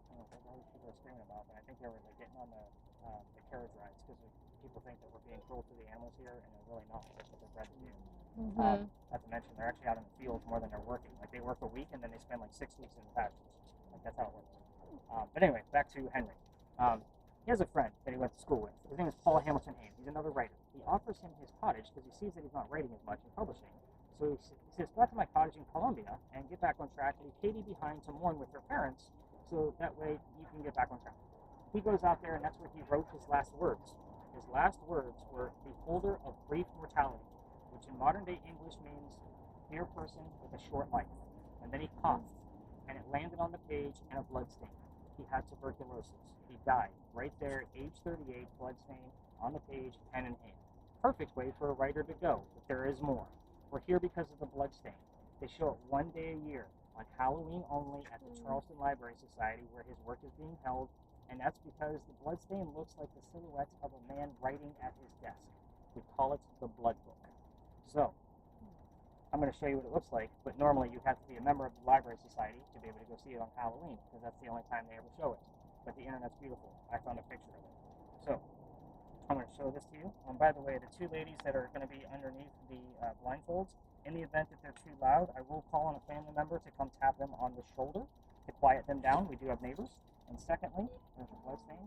I don't know what people are screaming about, but I think they were like, getting on the carriage rides, because people think that we're being cruel to the animals here, and they're really not. That's what they're bred to do. Not to mention, they're actually out in the fields more than they're working. Like, they work a week, and then they spend like 6 weeks in the pastures. Like, that's how it works. But anyway, back to Henry. He has a friend that he went to school with. His name is Paul Hamilton Haynes. He's another writer. He offers him his cottage because he sees that he's not writing as much and publishing. So he says, go out to my cottage in Columbia and get back on track. Leave Katie behind to mourn with her parents, so that way you can get back on track. He goes out there, and that's where he wrote his last words. His last words were, beholder of brief mortality, which in modern-day English means mere person with a short life. And then he coughed, and it landed on the page in a blood stain. He had tuberculosis. He died right there, age 38, blood stain on the page, pen in hand. Perfect way for a writer to go, but there is more. We're here because of the blood stain. They show it one day a year, on Halloween only, at the Charleston Library Society, where his work is being held, and that's because the blood stain looks like the silhouette of a man writing at his desk. We call it the Blood Book. So, I'm going to show you what it looks like, but normally you have to be a member of the Library Society to be able to go see it on Halloween, because that's the only time they ever show it. But the internet's beautiful. I found a picture of it. So, I'm going to show this to you. By the way, the 2 ladies that are going to be underneath the blindfolds, in the event that they're too loud, I will call on a family member to come tap them on the shoulder to quiet them down. We do have neighbors. And secondly, there's a blood stain.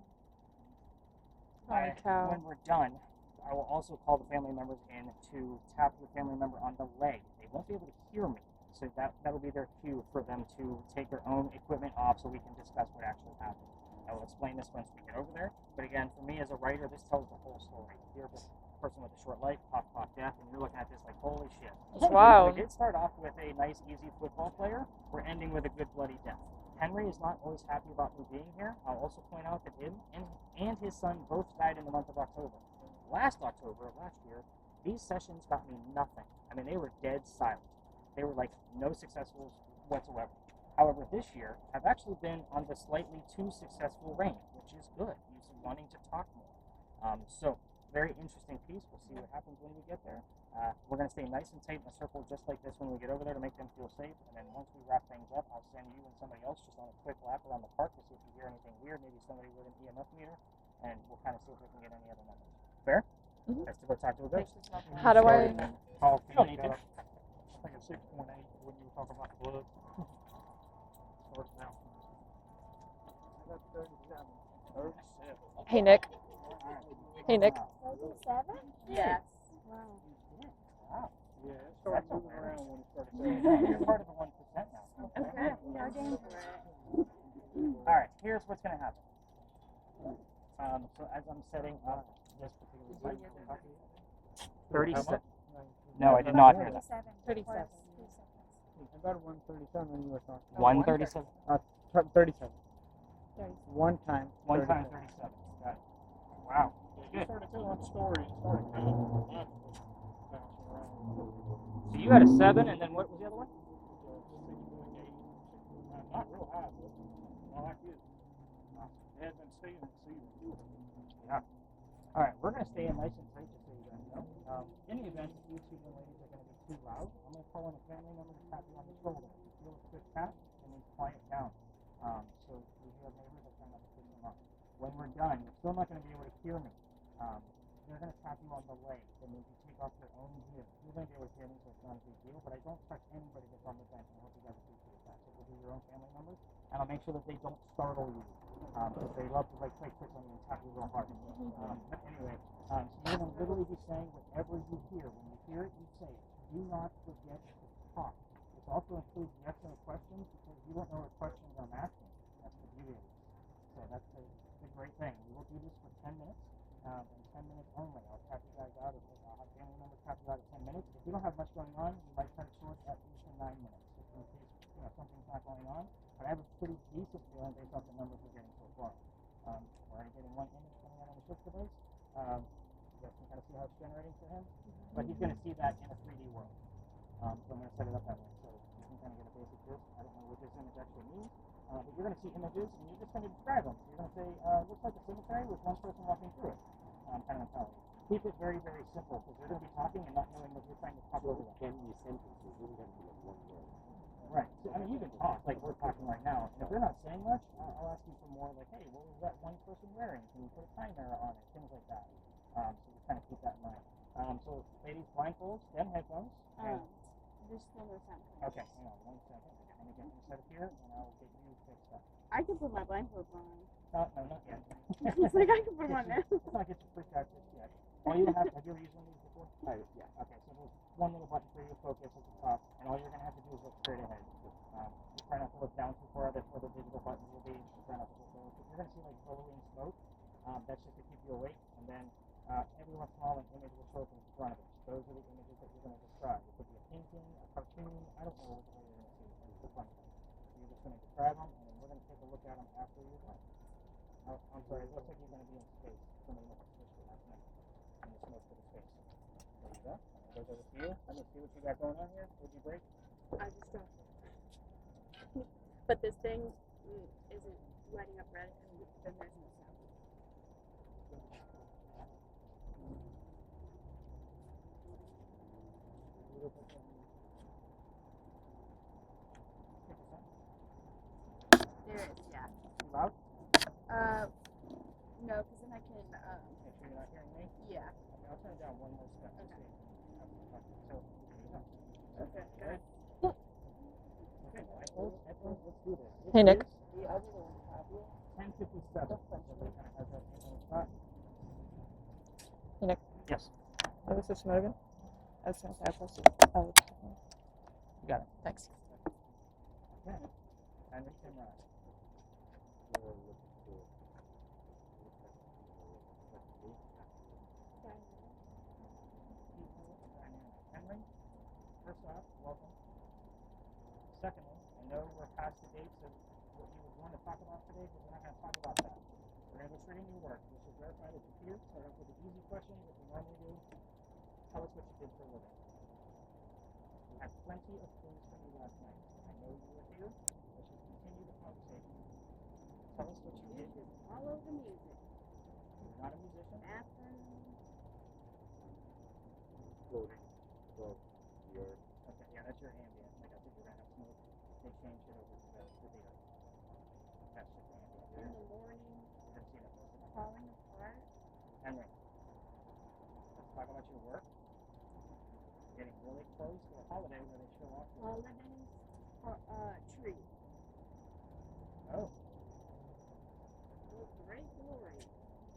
When we're done, I will also call the family members in to tap the family member on the leg. They won't be able to hear me, so that'll be their cue for them to take their own equipment off so we can discuss what actually happened. I will explain this once we get over there. But again, for me as a writer, this tells the whole story. Here, person with a short life, pop, death, and you're looking at this like, holy shit. It's wild. We did start off with a nice, easy football player. We're ending with a good bloody death. Henry is not always happy about me being here. I'll also point out that him and his son both died in the month of October. Last October of last year, these sessions got me nothing. I mean, they were dead silent. They were like no successfuls whatsoever. However, this year, I've actually been on the slightly too successful reign, which is good. He's wanting to talk more. So, very interesting piece. We'll see what happens when we get there. We're going to stay nice and tight in a circle just like this when we get over there to make them feel safe. And then once we wrap things up, I'll send you and somebody else just on a quick lap around the park to see if you hear anything weird, maybe somebody with an EMF meter, and we'll kind of see if we can get any other numbers. Fair? Mhm. That's to go talk to a ghost. How do I? Talk You don't need to. I think it's 6.8 when you were talking about the blood. Starts now. I got 37. 37. Hey Nick. Hey Nick. 37? Yes. Wow. Wow. Yeah, it started moving around when it started You're part of the 1% now. Okay. We're game for it. All right, here's what's going to happen. So as I'm setting up this particular site, 37. No, I did not hear that. 37. 37. I got 137 when you were talking. 137. 37. 37. One time. One time 37. Got it. Wow. You started telling the story, it started kind of bouncing around. So you had a 7, and then what was the other one? 6.8. Not real high, but not like you. It had been seeing. Yeah. All right, we're going to stay in nice and tight just so you guys know. In the event that you two young ladies are going to be too loud, I'm going to call in a family member to tap you on the shoulder. Feel a quick tap, and then quiet down. So if you have neighbors, I try not to pick them up. When we're done, you're still not going to be able to hear me. They're going to tap you on the leg. That means you take off your own gear. You're going to be able to hear me, so it's not a big deal, but I don't expect anybody that's on the bench, and I hope you guys appreciate that. So we'll do your own family members, and I'll make sure that they don't startle you. Because they love to like play tricks on you and tap you real hard. But anyway, so you're going to literally be saying whatever you hear. When you hear it, you say it. Do not forget to talk. This also includes yes or no questions, because you don't know what questions I'm asking. That's the beauty of it. So that's the great thing. We will do this for 10 minutes, and 10 minutes only. I'll tap you guys out. I'll have family members tap you out at 10 minutes. If you don't have much going on, you might cut it short at least to 9 minutes, just in case something's not going on. But I have a pretty decent feeling based off the numbers we're getting so far. We're already getting one image coming out on the switch device. You guys can kind of see how it's generating for him. But he's going to see that in a 3D world. So I'm going to set it up that way. So you can kind of get a basic gist. I don't know what this image actually means. But you're going to see images, and you're just going to describe them. So you're going to say, looks like a cemetery with one person walking through it. Kind of mentality. Keep it very, very simple, because they're going to be talking and not knowing that you're trying to talk over them. Can be sentences, you don't have to like one word. Right. So, I mean, you can talk like we're talking right now. And if they're not saying much, I'll ask you for more like, hey, what was that one person wearing? Can you put a timer on it? Things like that. So just kind of keep that in mind. So ladies, blindfolds, then headphones. Just one more time. Okay, hang on 1 second. Let me get you set up here, and I'll get you fixed up. I can put my blindfolds on. No, not yet. He's like, I can put them on now. Let's not get you freaked out just yet. All you have you ever used one of these before? Yeah. Okay, so there's one little button for you to focus at the top, and all you're going to have to do is look straight ahead. Just try not to look down too far. That's where the digital buttons will be. Just try not to look forward. If you're going to see like billowing smoke, that's just to keep you awake. And then every once in a while, an image will show up in front of it. Those are the images that you're going to describe. It could be a painting, a cartoon. I don't know what you're going to see. It's the fun thing. So you're just going to describe them, and then we're going to take a look at them after you're done. I'm sorry. It looks like you're going to be in space. Somebody must have pushed it last night. And the smoke for the space. There you go. And it goes over to you. Let me see what you got going on here. Would you break? I just don't. But this thing isn't lighting up red, and then there's no sound. There is, yeah. Too loud? No, because then I can, Make sure you're not hearing me. yeah. Okay, I'll turn it down one more step. Okay. So, here you go. Okay, good. Okay, headphones, let's do this. Hey, Nick. 10:57. So that kind of has that in the spot. Hey Nick. Yes. Oh, this is Smogan. I was going to say I posted. Oh, You got it. thanks. Okay. Henry Timrod. ask the dates of what you would want to talk about today, but we're not going to talk about that. We're going to go straight into your work. Let's just verify that you're here. Start off with the easy questions that we normally do. Tell us what you did for a living. We had plenty of clues from you last night. I know you were here. Let's just continue the conversation. Tell us what you You did. just follow the music. You're not a musician. Bathroom. Floating above the earth. Okay, yeah, that's your ambient. Like I said, you're gonna have smoke. They changed it over to the earth. That's just ambient. In the morning. You're gonna see that most of the time. Falling apart. Henry, let's talk about your work. Getting really close to a holiday where they show off. Holidays. Tree. Oh, With great glory.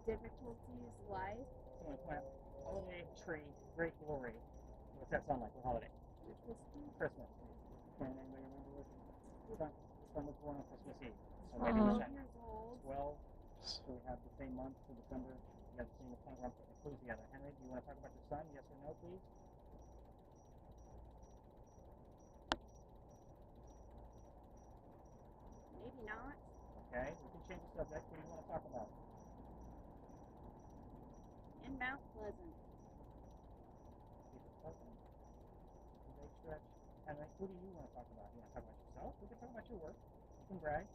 Difficulties, life. someone plant holiday tree, great glory. What's that sound like? What holiday? Christmas. Can anybody remember what son was born on Christmas Eve? So maybe we 12 check. years old. 12. So we have the same month for December. You have the same point where I'm putting the clues together. Henry, do you want to talk about your son? Yes or no, please? Maybe not. Okay, we can change the subject. What do you want to talk about? In Mount Pleasant. Keep it pleasant. Big stretch. Henry, who do you want to talk about? You want to talk about yourself? We can talk about your work. You can brag.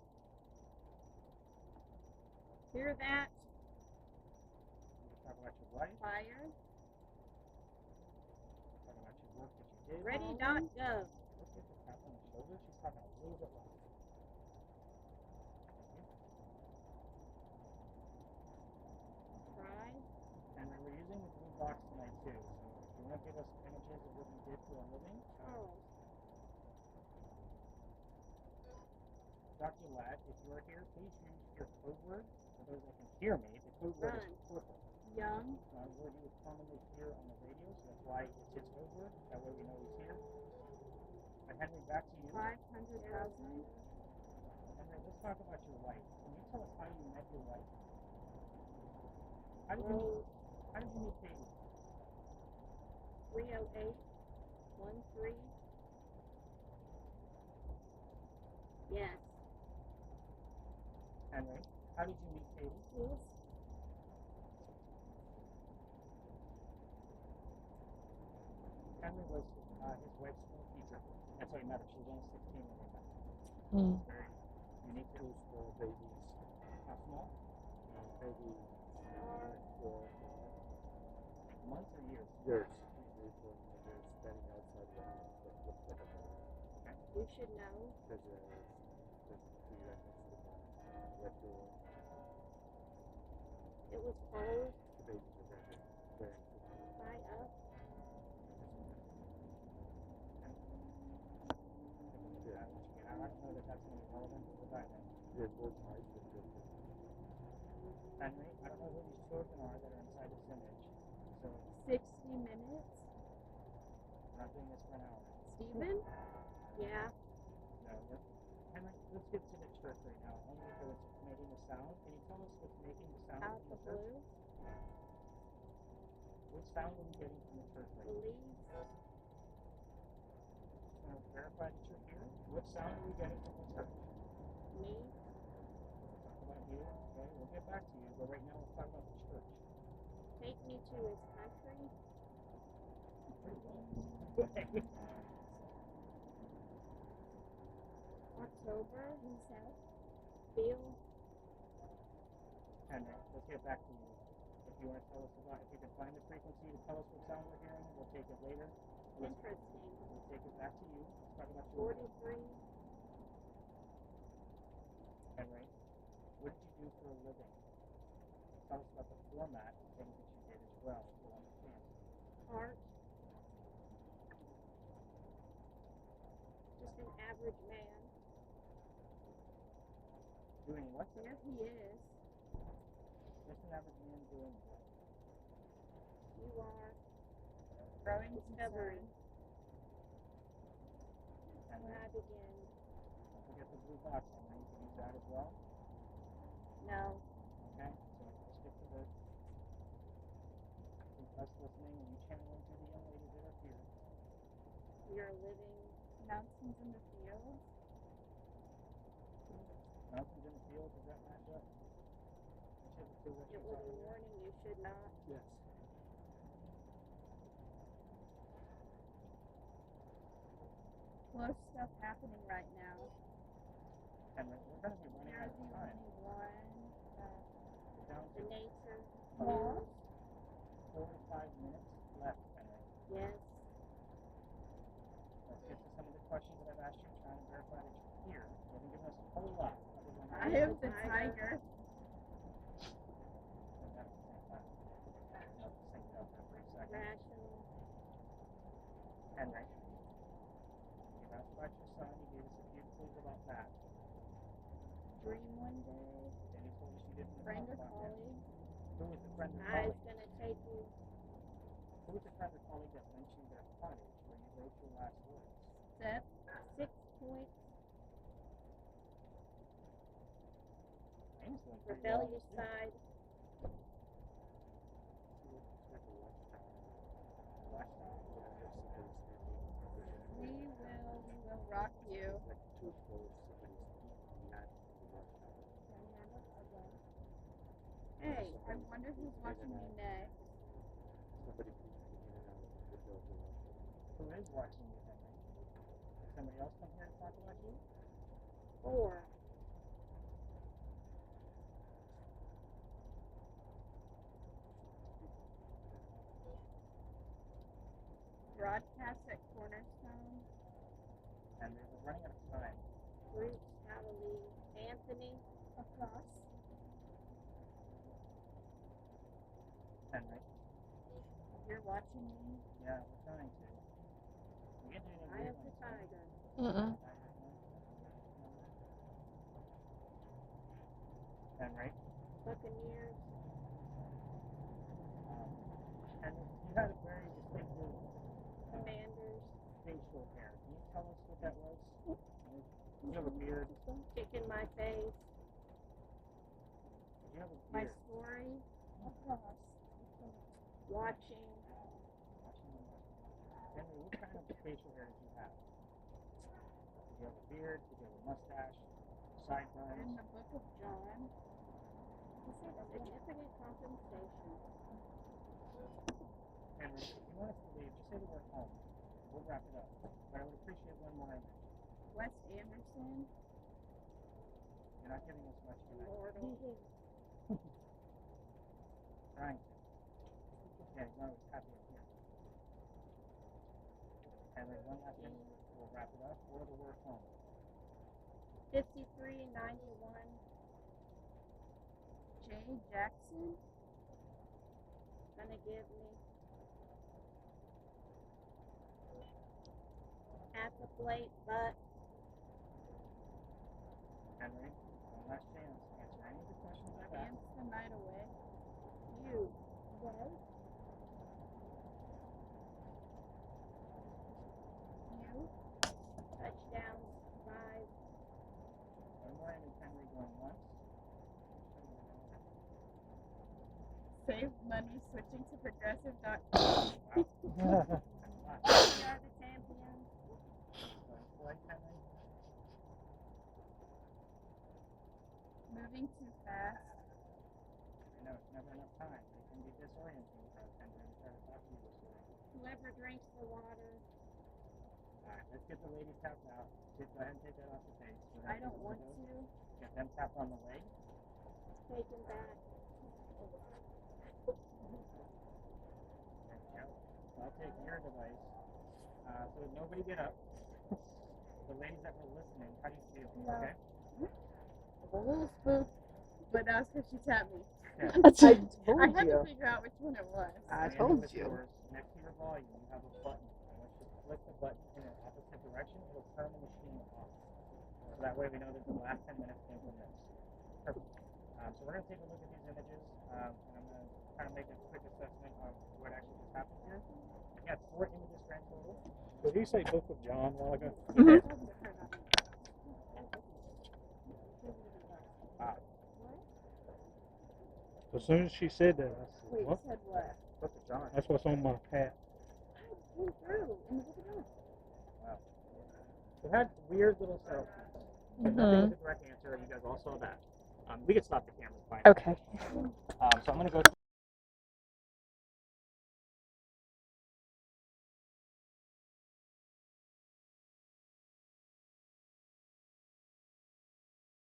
Hear that? You can talk about your wife. Fire. Talk about your work that you did. Ready.gov. Look at the tap on the shoulder. She's talking a little bit loud. Try. And we're using the blue box tonight too. So if you want to give us images of what you did for a living, Charles. Dr. Ladd, if you're here, please use your code word. For those that can hear me, the code word is purple. Young. It's not a word you would commonly hear on the radio, so that's why it's his code word. That way we know he's here. But Henry, back to you. 500,000. Henry, let's talk about your wife. Can you tell us how you met your wife? How did you meet Katie? 308. 13. Yes. Henry, how did you meet Katie? Yes. Henry was his wife's school teacher. That's how he met her. She was only 16 when they met. Mm. Very unique. Two small babies. How small? Maybe 4 Months or years? years. Usually when they're standing outside the house, that looks like a home. You should know. There's a tree right next to the red door. It was cold. The babies are very quickly. High up. I don't know that that's going to be relevant to the diet. They're both nice and good. Henry, I don't know who these children are that are inside this image. So 60 minutes. we're not doing this for an hour. Stephen? Yeah. No, Henry, let's get to the church right now. Only because it's making the sound. Can you tell us what's making the sound Out in the the church? blue. What sound are you getting from the church right The now? leaves. Verify that you're here. What sound are we getting from the church? Me. Talk about you. Okay, we'll get back to you. But right now, let's talk about the church. Take me to his country. Pretty well. Okay. October, he said. Bill. Henry, let's get back to you. If you want to tell us about, if you can find the frequency to tell us what sound we're hearing, we'll take it later. Interesting. We'll take it back to you. Let's talk about your 43. Henry, what did you do for a living? Tell us about the format of things that you did as well, so we'll understand. Art. Just an average man. Doing what? There he is. Just an average man doing what? You are. Growing Discovery. Henry, When I begin. don't forget the blue box, Henry. You can use that as well. No. Okay, so let's get to the us listening and you channeling to the young ladies that are here. We are living mountains in the fields. It was a warning you should not. Yes. Close stuff happening right now. And we're going to be running You're out the of time. only one. We're down The to nature. about 4 to 5 minutes left, Henry. Yes. Let's get to some of the questions that I've asked you, trying to verify that you're here. You haven't given us a whole lot. Other than I am the tiger. Rational. Henry, you asked about your son. You gave us a few clues about that. Dream one day. Then you told us you didn't Friend talk or about him. colleague. Who was the friend or I colleague? was gonna take you. Who was the friend or colleague that lent you their cottage where you wrote your last words? Step 6 points. Name's going pretty well on Rebellious this list. side. Lifestyle. We will rock you. Like too close, somebody's not Hey, I wonder who's watching me next. somebody keeps in and out of the building. Who is watching you, Henry? Did somebody else come here to talk about you? 4. Broadcast at Cornerstone. Henry, we're running out of time. Bruce, Hallelujah. Anthony. Across. Henry. You're watching me. Yeah, we're trying to. We get to any I weird am the ones, tiger. Mm-mm. Henry. Buccaneers. And you had a very distinctive Commanders. facial hair. Can you tell us what that was? You have a beard. Kick in my face. You have a My beard. story. Across. Watching. Henry, what kind of facial hair did you have? Did you have a beard? Did you have a mustache? In Sideburns? the book of John. Significant compensation. Henry, if you want us to leave, just say the word home. We'll wrap it up. But I would appreciate one more image. Wes Anderson. You're not giving us much tonight. Mortal. Trying to. Yeah, no, it's happy up here. Henry, one last image. We'll wrap it up. Or the word home. 5391. Jay Jackson. Gonna give me. At the plate, but Henry, one last chance. Answer any of the questions I've asked. dance the night away. You. Yes. You. Touchdowns, 5. One more image, Henry, going once. Save money switching to progressive.com. Wow. We are the champions. Going twice, Henry. Moving too fast. I know, it's never enough time. It can be disorienting for us, Henry, to try to talk to you this way. Whoever drinks the water. Alright, let's get the ladies tapped out. Go ahead and take that off the face. I don't want to. Get them tapped on the leg. Taken back. There we go. I'll take your device. So nobody get up. The ladies that were listening, how do you feel? Yeah. Okay? A little spooked, but that's because she tapped me. Yeah. I told I had to you. figure out which one it was. I Standing told with you. yours next to your volume, you have a button. I want you to click the button in an opposite direction. It'll turn the machine off. So that way we know that the last 10 minutes came from this. Perfect. So we're going to take a look at these images, and I'm going to kind of make a quick assessment of what actually just happened here. We got 4 images grand total. Did he say Book of John a while ago? Mhm. Wow. As soon as she said that, I said, Wait, what? said what? Book of John. That's what's on my hat. Came through in the book of John. Wow. We had weird little setup points. So nothing was a correct answer. You guys all saw that. We could stop the cameras by now. Okay. So I'm going to go